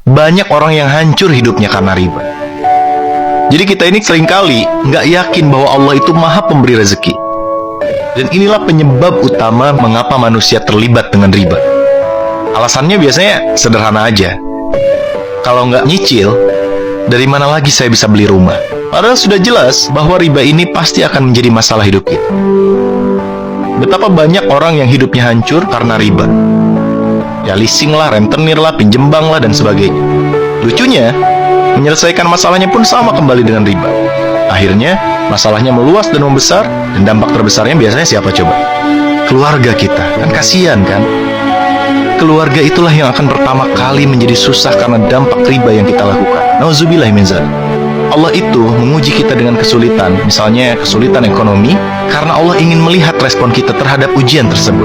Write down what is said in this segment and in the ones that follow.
Banyak orang yang hancur hidupnya karena riba. Jadi kita ini seringkali nggak yakin bahwa Allah itu maha pemberi rezeki. Dan inilah penyebab utama mengapa manusia terlibat dengan riba. Alasannya biasanya sederhana aja. Kalau nggak nyicil, dari mana lagi saya bisa beli rumah? Padahal sudah jelas bahwa riba ini pasti akan menjadi masalah hidup kita. Betapa banyak orang yang hidupnya hancur karena riba. Ya leasing lah, rentenir lah, pinjem bank lah, dan sebagainya. Lucunya, menyelesaikan masalahnya pun sama kembali dengan riba. Akhirnya, masalahnya meluas dan membesar, dan dampak terbesarnya biasanya siapa coba? Keluarga kita. Kan kasihan kan? Keluarga itulah yang akan pertama kali menjadi susah karena dampak riba yang kita lakukan. Nauzubillah min dzalik. Allah itu menguji kita dengan kesulitan, misalnya kesulitan ekonomi, karena Allah ingin melihat respon kita terhadap ujian tersebut.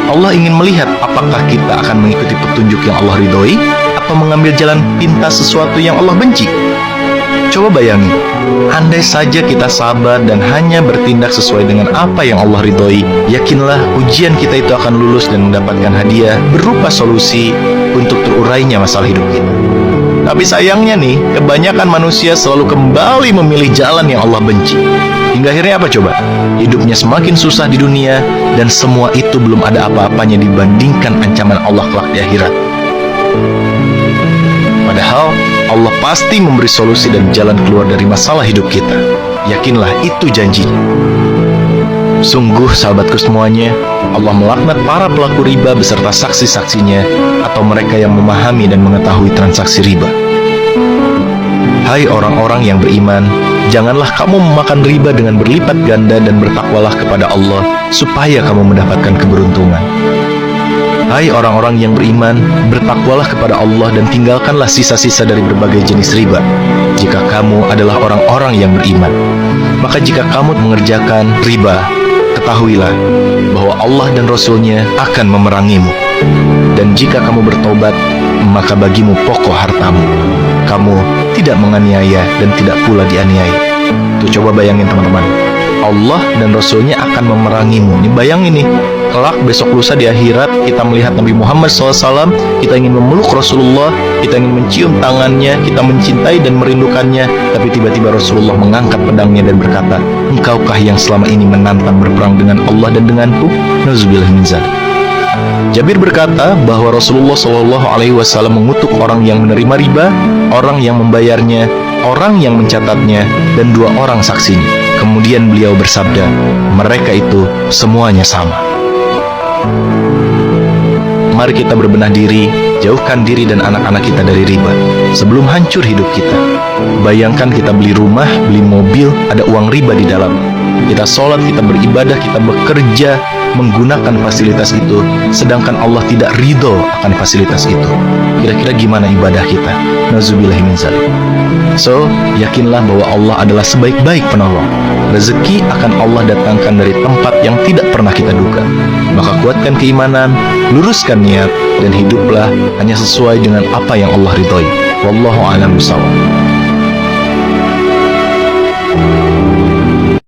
Allah ingin melihat apakah kita akan mengikuti petunjuk yang Allah ridhoi atau mengambil jalan pintas sesuatu yang Allah benci. Coba bayangin, andai saja kita sabar dan hanya bertindak sesuai dengan apa yang Allah ridhoi, yakinlah ujian kita itu akan lulus dan mendapatkan hadiah berupa solusi untuk terurainya masalah hidup kita. Tapi sayangnya nih, kebanyakan manusia selalu kembali memilih jalan yang Allah benci. Hingga akhirnya apa coba? Hidupnya semakin susah di dunia, dan semua itu belum ada apa-apanya dibandingkan ancaman Allah kelak di akhirat. Padahal Allah pasti memberi solusi dan jalan keluar dari masalah hidup kita. Yakinlah itu janjinya. Sungguh sahabatku semuanya, Allah melaknat para pelaku riba beserta saksi-saksinya atau mereka yang memahami dan mengetahui transaksi riba. Hai orang-orang yang beriman, janganlah kamu memakan riba dengan berlipat ganda dan bertakwalah kepada Allah supaya kamu mendapatkan keberuntungan. Hai orang-orang yang beriman, bertakwalah kepada Allah dan tinggalkanlah sisa-sisa dari berbagai jenis riba. Jika kamu adalah orang-orang yang beriman, maka jika kamu mengerjakan riba, ketahuilah bahwa Allah dan Rasul-Nya akan memerangimu. Dan jika kamu bertobat, maka bagimu pokok hartamu. Kamu tidak menganiaya dan tidak pula dianiaya. Tuh coba bayangin teman-teman, Allah dan Rasul-Nya akan memerangimu. Ini bayangin nih, kelak besok lusa di akhirat kita melihat Nabi Muhammad SAW, kita ingin memeluk Rasulullah, kita ingin mencium tangannya, kita mencintai dan merindukannya, tapi tiba-tiba Rasulullah mengangkat pedangnya dan berkata, engkaukah yang selama ini menantang berperang dengan Allah dan denganku? Nauzubillah min dzalik. Jabir berkata bahwa Rasulullah SAW mengutuk orang yang menerima riba, orang yang membayarnya, orang yang mencatatnya, dan 2 orang saksinya. Kemudian beliau bersabda, mereka itu semuanya sama. Mari kita berbenah diri, jauhkan diri dan anak-anak kita dari riba sebelum hancur hidup kita. Bayangkan kita beli rumah, beli mobil, ada uang riba di dalam. Kita sholat, kita beribadah, kita bekerja menggunakan fasilitas itu, sedangkan Allah tidak ridho akan fasilitas itu. Kira-kira gimana ibadah kita? Nauzubillah min dzalik. So, yakinlah bahwa Allah adalah sebaik-baik penolong. Rezeki akan Allah datangkan dari tempat yang tidak pernah kita duga. Maka kuatkan keimanan, luruskan niat, dan hiduplah hanya sesuai dengan apa yang Allah ridhoi. Wallahu a'lam bishawab.